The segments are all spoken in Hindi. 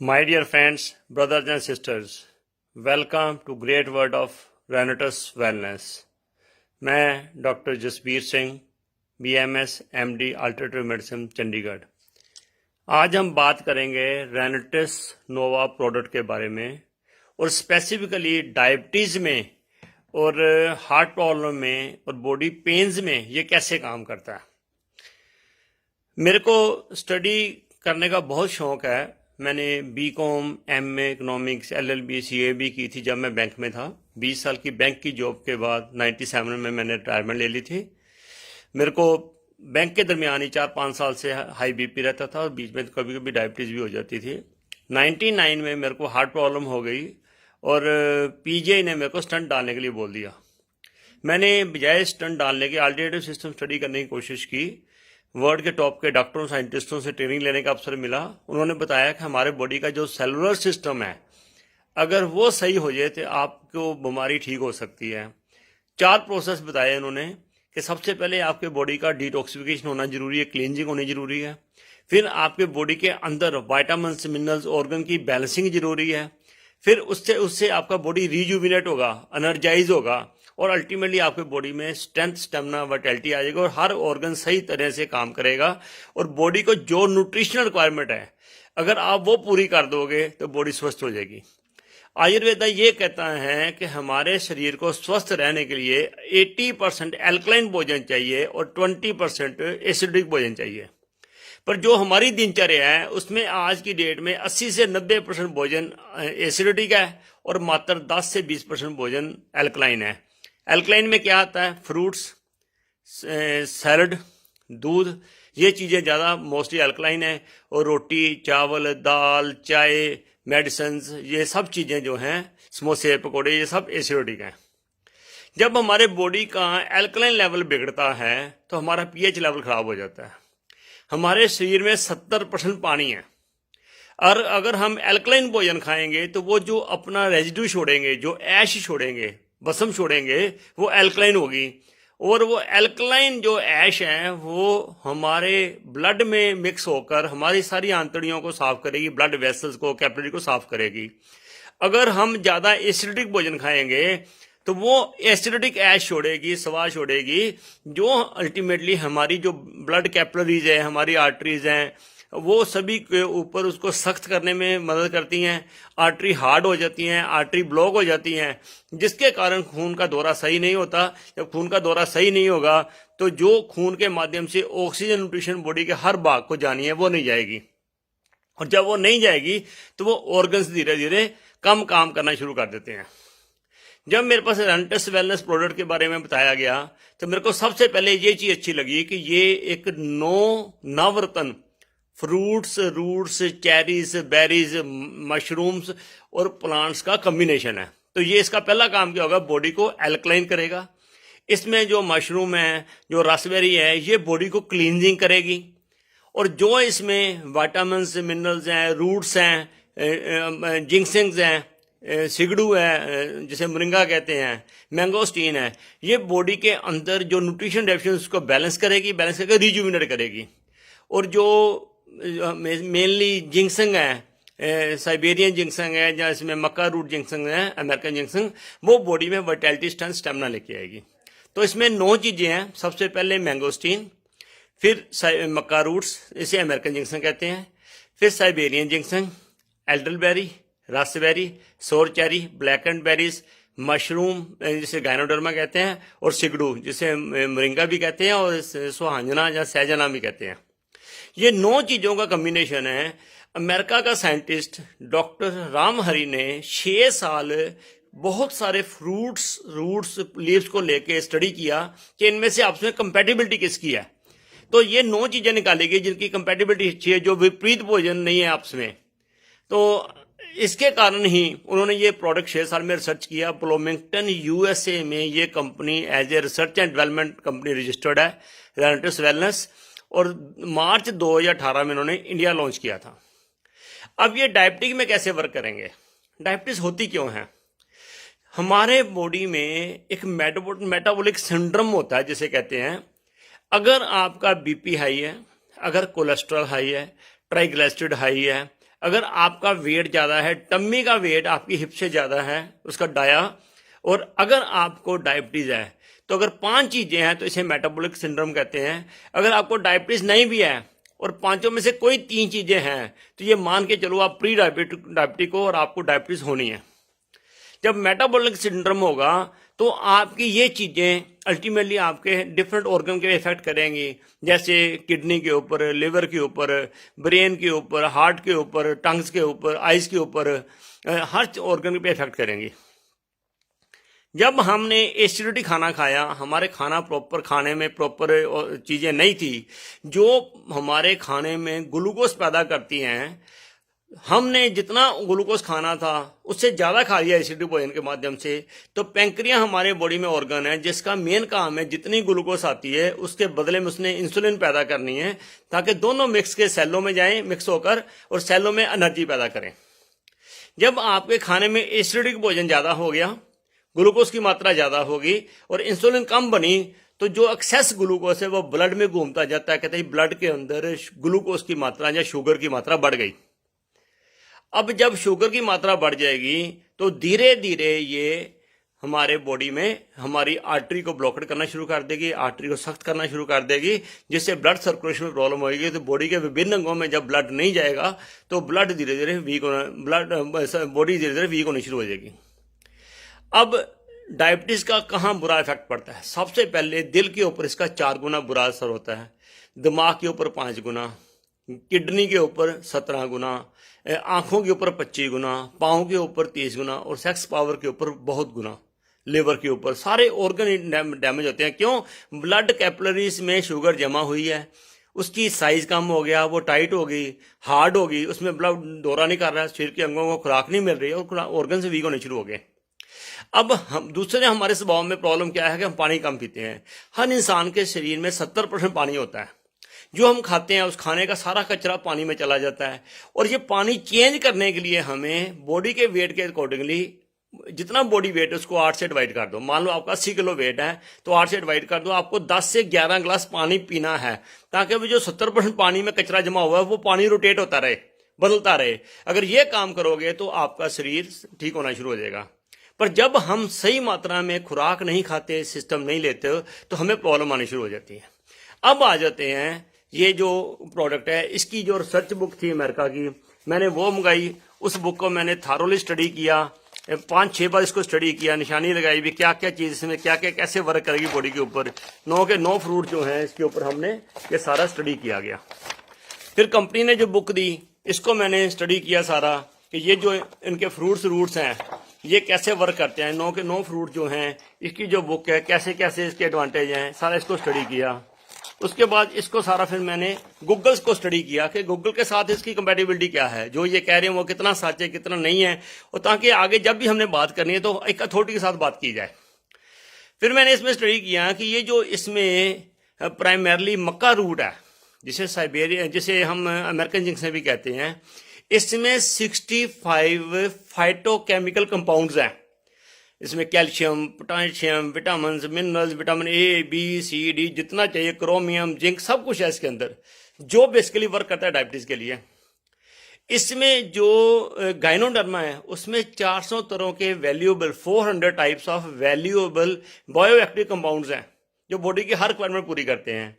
My dear friends, brothers and sisters, welcome to Great World of Renotus Wellness. मैं doctor Jasbir Singh, BMS MD alternative medicine Chandigarh. आज हम बात करेंगे रेनेटिस नोवा प्रोडक्ट के बारे में और स्पेसिफिकली डायबिटीज़ में और हार्ट प्रॉब्लम में और बॉडी पेन्स में ये कैसे काम करता है। मेरे को स्टडी करने का बहुत शौक़ है। मैंने BCom, MA economics, LLB, CAB की थी जब मैं बैंक में था। 20 साल की बैंक की जॉब के बाद 97 में मैंने रिटायरमेंट ले ली थी। मेरे को बैंक के दरमियान ही 4-5 साल से हाई BP रहता था और बीच में कभी कभी डायबिटीज़ भी हो जाती थी। 99 में मेरे को हार्ट प्रॉब्लम हो गई और PGI ने मेरे को स्टंट डालने के लिए बोल दिया। मैंने बजाय स्टंट डालने के अल्टरनेटिव सिस्टम स्टडी करने की कोशिश की। वर्ल्ड के टॉप के डॉक्टरों साइंटिस्टों से ट्रेनिंग लेने का अवसर मिला। उन्होंने बताया कि हमारे बॉडी का जो सेलुलर सिस्टम है, अगर वो सही हो जाए तो आपको बीमारी ठीक हो सकती है। 4 प्रोसेस बताए उन्होंने कि सबसे पहले आपके बॉडी का डिटॉक्सिफिकेशन होना जरूरी है, क्लींजिंग होनी जरूरी है। फिर आपके बॉडी के अंदर विटामिन मिनरल्स ऑर्गन की बैलेंसिंग जरूरी है। फिर उससे आपका बॉडी रिजुविनेट होगा, एनर्जाइज होगा और अल्टीमेटली आपके बॉडी में स्ट्रेंथ, स्टेमिना, वाइटैलिटी आ जाएगा और हर ऑर्गन सही तरह से काम करेगा। और बॉडी को जो न्यूट्रिशनल रिक्वायरमेंट है, अगर आप वो पूरी कर दोगे तो बॉडी स्वस्थ हो जाएगी। आयुर्वेदा ये कहता है कि हमारे शरीर को स्वस्थ रहने के लिए 80% एल्कलाइन भोजन चाहिए और 20% एसिडिक भोजन चाहिए। पर जो हमारी दिनचर्या है उसमें आज की डेट में 80 से 90% भोजन एसिडिक है और मात्र 10 से 20% भोजन एल्कलाइन है। एल्कलाइन में क्या आता है? फ्रूट्स, सैलड, दूध, ये चीज़ें ज़्यादा मोस्टली एल्कलाइन है। और रोटी, चावल, दाल, चाय, मेडिसिन्स, ये सब चीज़ें जो हैं, समोसे, पकोड़े, ये सब एसिडिक हैं। जब हमारे बॉडी का एल्कलाइन लेवल बिगड़ता है तो हमारा pH लेवल ख़राब हो जाता है। हमारे शरीर में 70% पानी है और अगर हम एल्कलाइन भोजन खाएंगे तो वो जो अपना रेजिड्यू छोड़ेंगे, जो ऐश छोड़ेंगे, भस्म छोड़ेंगे, वो एल्कलाइन होगी। और वो एल्कलाइन जो ऐश है वो हमारे ब्लड में मिक्स होकर हमारी सारी आंतड़ियों को साफ करेगी, ब्लड वेसल्स को, कैपिलरी को साफ करेगी। अगर हम ज़्यादा एसिडिक भोजन खाएंगे तो वो एसिडिक ऐश छोड़ेगी, स्वाद छोड़ेगी, जो अल्टीमेटली हमारी जो ब्लड कैपिलरीज है, हमारी आर्टरीज हैं, वो सभी के ऊपर उसको सख्त करने में मदद करती हैं। आर्टरी हार्ड हो जाती हैं, आर्टरी ब्लॉक हो जाती हैं, जिसके कारण खून का दौरा सही नहीं होता। जब खून का दौरा सही नहीं होगा तो जो खून के माध्यम से ऑक्सीजन न्यूट्रिशन बॉडी के हर भाग को जानी है वो नहीं जाएगी। और जब वो नहीं जाएगी तो वो ऑर्गन्स धीरे धीरे कम काम करना शुरू कर देते हैं। जब मेरे पास रेनेटिस वेलनेस प्रोडक्ट के बारे में बताया गया तो मेरे को सबसे पहले ये चीज़ अच्छी लगी कि ये एक Navratna fruits, roots, cherries, berries, mushrooms और प्लांट्स का कम्बिनेशन है। तो ये इसका पहला काम क्या होगा? बॉडी को एल्कलाइन करेगा। इसमें जो मशरूम है, जो रास्पबेरी है, ये बॉडी को क्लींजिंग करेगी। और जो इसमें विटामिन मिनरल्स हैं, रूट्स हैं, जिंक्सिंग्स हैं, सिगड़ू है जिसे मोरिंगा कहते हैं, मैंगोस्टीन है, ये बॉडी के अंदर जो न्यूट्रिशन डेफिशिएंसी को बैलेंस करेगी, बैलेंस करके रिजुविनेट करेगी। और जो मेनली जिंक्सिंग है, साइबेरियन जिंक्सिंग है, या इसमें मक्का रूट जिंक्सिंग है, अमेरिकन जिंक्सिंग, वो बॉडी में वाइटैलिटी, स्ट्रेंथ, स्टेमिना लेके आएगी। तो इसमें 9 चीज़ें हैं। सबसे पहले मैंगोस्टीन, फिर मक्का रूट्स, इसे अमेरिकन जिंक्सिंग कहते हैं, फिर साइबेरियन जिंक्सिंग, एल्डरबेरी, रास्पबेरी, सोर cherry, black and berries, mushroom जिसे गायनोडर्मा कहते हैं, और सिगड़ू जिसे मोरिंगा भी कहते हैं और सुहांजना या सहजना भी कहते हैं। ये 9 चीज़ों का कम्बिनेशन है। अमेरिका का साइंटिस्ट डॉक्टर राम हरी ने 6 साल बहुत सारे फ्रूट्स, रूट्स, लीव्स को लेके स्टडी किया कि इनमें से आपस में कंपैटिबिलिटी किसकी है। तो ये 9 चीज़ें निकाली गई जिनकी कंपैटिबिलिटी अच्छी है, जो विपरीत भोजन नहीं है आपस में। तो इसके कारण ही उन्होंने ये प्रोडक्ट 6 साल में रिसर्च किया। ब्लूमिंगटन USA में ये company as a research and development company registered है, रेनेटिस वेलनेस। और मार्च 2018 में इन्होंने इंडिया लॉन्च किया था। अब ये डायबिटीज में कैसे वर्क करेंगे? डायबिटीज होती क्यों है? हमारे बॉडी में एक मेटाबॉलिक सिंड्रोम होता है जिसे कहते हैं। अगर आपका BP हाई है, अगर कोलेस्ट्रॉल हाई है, ट्राइग्लिसराइड हाई है, अगर आपका वेट ज़्यादा है, टम्मी का वेट आपकी हिप से ज़्यादा है, उसका डाया, और अगर आपको डायबिटीज़ है, तो अगर 5 चीज़ें हैं तो इसे मेटाबॉलिक सिंड्रोम कहते हैं। अगर आपको डायबिटीज़ नहीं भी है और 5 में से कोई 3 चीज़ें हैं, तो ये मान के चलो आप प्री डायबिटिक हो और आपको डायबिटीज़ होनी है। जब मेटाबॉलिक सिंड्रोम होगा तो आपकी ये चीज़ें अल्टीमेटली आपके डिफरेंट ऑर्गन के इफेक्ट करेंगी, जैसे किडनी के ऊपर, लिवर के ऊपर, ब्रेन के ऊपर, हार्ट के ऊपर, टंग्स के ऊपर, आइज़ के ऊपर, हर ऑर्गन पे इफेक्ट करेंगी। जब हमने एसिडिटी खाना खाया, हमारे खाना प्रॉपर, खाने में प्रॉपर चीज़ें नहीं थी जो हमारे खाने में ग्लूकोज पैदा करती हैं, हमने जितना ग्लूकोज खाना था उससे ज़्यादा खा लिया एसिडिक भोजन के माध्यम से, तो पैंक्रिया हमारे बॉडी में ऑर्गन है जिसका मेन काम है जितनी ग्लूकोज आती है उसके बदले में उसने इंसुलिन पैदा करनी है, ताकि दोनों मिक्स के सेलों में जाएं, मिक्स होकर, और सेलों में एनर्जी पैदा करें। जब आपके खाने में एसिडिक भोजन ज़्यादा हो गया, ग्लूकोज की मात्रा ज़्यादा होगी और इंसुलिन कम बनी, तो जो एक्सेस ग्लूकोज है वो ब्लड में घूमता जाता है। कहते हैं ब्लड के अंदर ग्लूकोज की मात्रा या शुगर की मात्रा बढ़ गई। अब जब शुगर की मात्रा बढ़ जाएगी तो धीरे धीरे ये हमारे बॉडी में हमारी आर्टरी को ब्लॉकेट करना शुरू कर देगी, आर्टरी को सख्त करना शुरू कर देगी, जिससे ब्लड सर्कुलेशन में प्रॉब्लम होगी। तो बॉडी के विभिन्न अंगों में जब ब्लड नहीं जाएगा तो ब्लड धीरे धीरे वीक होना, बॉडी धीरे धीरे वीक होनी शुरू हो जाएगी। अब डायबिटीज़ का कहाँ बुरा इफेक्ट पड़ता है? सबसे पहले दिल के ऊपर इसका 4 गुना बुरा असर होता है, दिमाग के ऊपर 5 गुना, किडनी के ऊपर 17 गुना, आंखों के ऊपर 25 गुना, पाँव के ऊपर 30 गुना, और सेक्स पावर के ऊपर बहुत गुना, लिवर के ऊपर, सारे ऑर्गन डैमेज होते हैं। क्यों? ब्लड कैपिलरीज में शुगर जमा हुई है, उसकी साइज कम हो गया, वो टाइट हो गई, हार्ड हो गई, उसमें ब्लड दौरा नहीं कर रहा है, शरीर के अंगों को खुराक नहीं मिल रही है और ऑर्गन से वीक होने शुरू हो गए। अब हम दूसरे हमारे स्वभाव में प्रॉब्लम क्या है कि हम पानी कम पीते हैं। हर इंसान के शरीर में 70% पानी होता है। जो हम खाते हैं उस खाने का सारा कचरा पानी में चला जाता है, और ये पानी चेंज करने के लिए हमें बॉडी के वेट के अकॉर्डिंगली, जितना बॉडी वेट है उसको 8 से डिवाइड कर दो। मान लो आपका 80 किलो वेट है तो 8 से डिवाइड कर दो, आपको 10 से 11 गिलास पानी पीना है, ताकि वो जो 70% पानी में कचरा जमा हुआ है वो पानी रोटेट होता रहे, बदलता रहे। अगर ये काम करोगे तो आपका शरीर ठीक होना शुरू हो जाएगा। पर जब हम सही मात्रा में खुराक नहीं खाते, सिस्टम नहीं लेते, तो हमें प्रॉब्लम आनी शुरू हो जाती है। अब आ जाते हैं, ये जो प्रोडक्ट है इसकी जो रिसर्च बुक थी अमेरिका की, मैंने वो मंगाई। उस बुक को मैंने थारोली स्टडी किया, 5-6 बार इसको स्टडी किया, निशानी लगाई भी क्या क्या चीज़ इसमें क्या क्या कैसे वर्क करेगी बॉडी के ऊपर। 9 के 9 फ्रूट जो हैं इसके ऊपर हमने ये सारा स्टडी किया गया। फिर कंपनी ने जो बुक दी इसको मैंने स्टडी किया सारा, कि ये जो इनके रूट्स हैं ये कैसे वर्क करते हैं। 9 के 9 फ्रूट जो हैं, इसकी जो बुक है कैसे कैसे इसके एडवांटेज हैं, सारा इसको स्टडी किया। उसके बाद इसको सारा फिर मैंने गूगल्स को स्टडी किया कि गूगल के साथ इसकी कंपैटिबिलिटी क्या है, जो ये कह रहे हैं वो कितना सच है कितना नहीं है, और ताकि आगे जब भी हमने बात करनी है तो एक अथॉरिटी के साथ बात की जाए। फिर मैंने इसमें स्टडी किया कि ये जो इसमें प्राइमरली मक्का रूट है, जिसे साइबेरिया, जिसे हम अमेरिकन जिंक से भी कहते हैं, इसमें 65 फाइटोकेमिकल कंपाउंड्स हैं। इसमें calcium, potassium, vitamin, minerals, vitamin A, B, C, D, जितना चाहिए, क्रोमियम, जिंक, सब कुछ है इसके अंदर, जो बेसिकली वर्क करता है डायबिटीज के लिए। इसमें जो गाइनोडर्मा है उसमें 400 तरह के valuable, 400 types of valuable bioactive compounds हैं जो बॉडी की हर रिक्वायरमेंट पूरी करते हैं।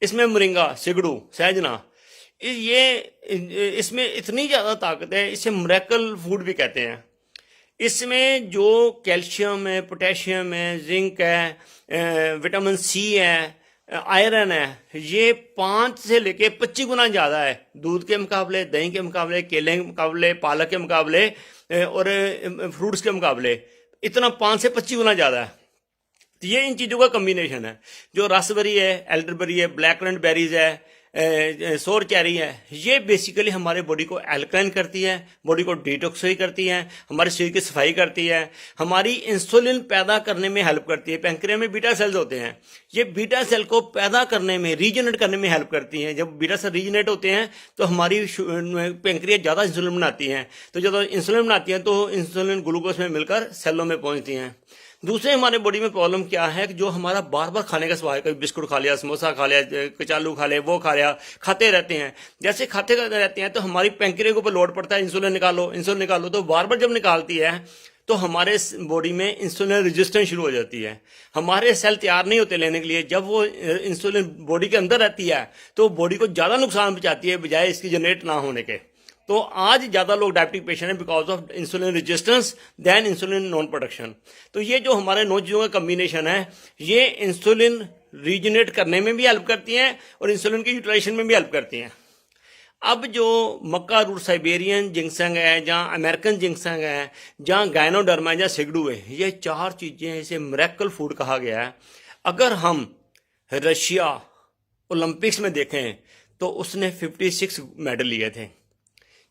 इसमें मोरिंगा, सिगड़ू, सहजना, ये इसमें इतनी ज़्यादा ताकत है, इसे मिरेकल फूड भी कहते हैं। इसमें जो कैल्शियम है, पोटेशियम है, जिंक है, विटामिन सी है, आयरन है, ये 5 से लेके 25 गुना ज़्यादा है दूध के मुकाबले, दही के मुकाबले, केले के मुकाबले, पालक के मुकाबले और फ्रूट्स के मुकाबले। इतना 5 से 25 गुना ज़्यादा है। तो ये इन चीज़ों का कम्बिनेशन है। जो रासबेरी है, एल्डरबेरी है, ब्लैक करंट बेरीज है, सोर चेरी है, ये बेसिकली हमारे बॉडी को एल्कलाइन करती है, बॉडी को डिटॉक्सिफाई करती है, हमारे शरीर की सफाई करती है, हमारी इंसुलिन पैदा करने में हेल्प करती है। पैंक्रिया में बीटा सेल्स होते हैं, ये बीटा सेल को पैदा करने में, रीजनरेट करने में हेल्प करती हैं। जब बीटा सेल रीजनरेट होते हैं तो हमारी पैंक्रिया ज़्यादा इंसुलिन बनाती हैं, तो जब इंसुलिन बनाती हैं तो इंसुलिन ग्लूकोज में मिलकर सेलों में पहुँचती हैं। दूसरे हमारे बॉडी में प्रॉब्लम क्या है कि जो हमारा बार बार खाने का स्वभाव है, कभी बिस्कुट खा लिया, समोसा खा लिया, कचालू खा लिया, वो खा लिया, खाते रहते हैं। जैसे खाते रहते हैं तो हमारी पैंक्रिया के ऊपर लोड पड़ता है, इंसुलिन निकालो, तो बार बार जब निकालती है तो हमारे बॉडी में इंसुलिन रेजिस्टेंस शुरू हो जाती है। हमारे सेल तैयार नहीं होते लेने के लिए। जब वो इंसुलिन बॉडी के अंदर रहती है तो बॉडी को ज़्यादा नुकसान पहुंचाती है बजाय इसकी जनरेट ना होने के। तो आज ज़्यादा लोग डायबिटिक पेशेंट हैं because of insulin resistance then insulin non production. तो ये जो हमारे 9 चीज़ों का कम्बिनेशन है, ये इंसुलिन रीजनरेट करने में भी हेल्प करती हैं और इंसुलिन की यूटिलाइजेशन में भी हेल्प करती हैं। अब जो मक्का रूट साइबेरियन जिंक्संग है, जहाँ अमेरिकन जिंक्संग है, जहाँ गायनोडर्मा है, जहाँ सिगडू है, ये 4 चीज़ें इसे मिरेकल फूड कहा गया है। अगर हम रशिया ओलंपिक्स में देखें तो उसने 56 मेडल लिए थे,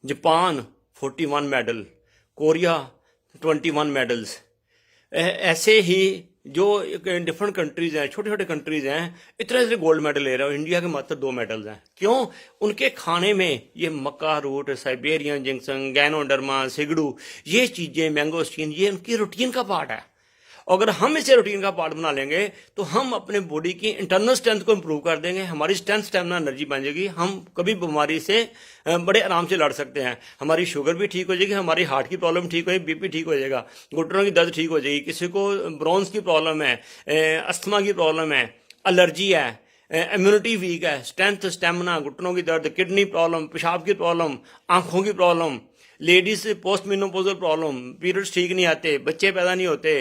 जापान 41 मेडल, कोरिया 21 मेडल्स। ऐसे ही जो डिफरेंट कंट्रीज हैं, छोटे छोटे कंट्रीज हैं, इतने गोल्ड मेडल ले रहे हो। इंडिया के मात्र 2 मेडल्स हैं। क्यों? उनके खाने में ये मक्का रूट, साइबेरियन जिंक्सन, गैनोडर्मा, सिगडू, ये चीज़ें, मैंगोस्टीन, ये उनकी रूटीन का पार्ट है। अगर हम इसे रूटीन का पार्ट बना लेंगे तो हम अपने बॉडी की इंटरनल स्ट्रेंथ को इंप्रूव कर देंगे। हमारी स्ट्रेंथ, स्टेमिना, एनर्जी बन जाएगी। हम कभी बीमारी से बड़े आराम से लड़ सकते हैं। हमारी शुगर भी ठीक हो जाएगी, हमारी हार्ट की प्रॉब्लम ठीक हो जाएगी, बीपी ठीक हो जाएगा, घुटनों की दर्द ठीक हो जाएगी। किसी को ब्रोन्स की प्रॉब्लम है, अस्थमा की प्रॉब्लम है, एलर्जी है, इम्यूनिटी वीक है, स्ट्रेंथ, स्टेमिना, घुटनों की दर्द, किडनी प्रॉब्लम, पेशाब की प्रॉब्लम, आंखों की problem, ladies post menopausal problem, periods ठीक नहीं आते, बच्चे पैदा नहीं होते,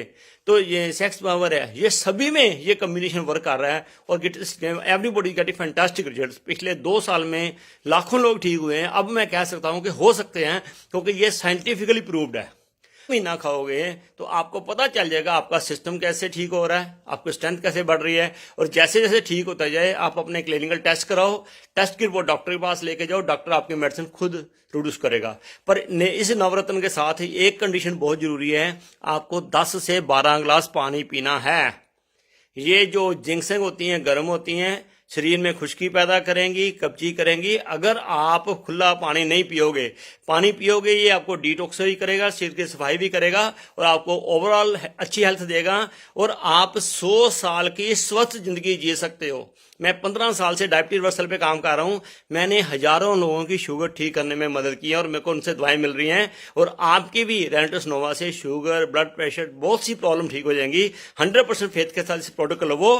तो ये सेक्स पावर है, ये सभी में ये कम्बिनेशन वर्क कर रहा है और एवरीबॉडी गेट फैंटास्टिक रिजल्ट्स। पिछले 2 साल में लाखों लोग ठीक हुए हैं। अब मैं कह सकता हूं कि हो सकते हैं, क्योंकि ये साइंटिफिकली प्रूव्ड है। महीना खाओगे तो आपको पता चल जाएगा आपका सिस्टम कैसे ठीक हो रहा है, आपकी स्ट्रेंथ कैसे बढ़ रही है। और जैसे जैसे ठीक होता जाए आप अपने क्लिनिकल टेस्ट कराओ, टेस्ट की रिपोर्ट डॉक्टर के पास लेके जाओ, डॉक्टर आपकी मेडिसिन खुद प्रोड्यूस करेगा। पर इस नवरत्न के साथ ही एक कंडीशन बहुत जरूरी है, आपको 10 से 12 गिलास पानी पीना है। ये जो जिंक्सें होती हैं गर्म होती हैं, शरीर में खुश्की पैदा करेंगी, कब्जी करेंगी। अगर आप खुला पानी नहीं पियोगे, पानी पियोगे, ये आपको डिटॉक्स भी करेगा, शरीर की सफाई भी करेगा और आपको ओवरऑल अच्छी हेल्थ देगा और आप 100 साल की स्वस्थ जिंदगी जी सकते हो। मैं 15 साल से डायबिटीज रिवर्सल पे काम कर रहा हूं। मैंने हजारों लोगों की शुगर ठीक करने में मदद की है और मेरे को उनसे दवाएं मिल रही हैं। और आपकी भी रेनिटस नोवा से शुगर, ब्लड प्रेशर, बहुत सी प्रॉब्लम ठीक हो जाएंगी। 100% फेथ के साथ इस प्रोडक्ट लो।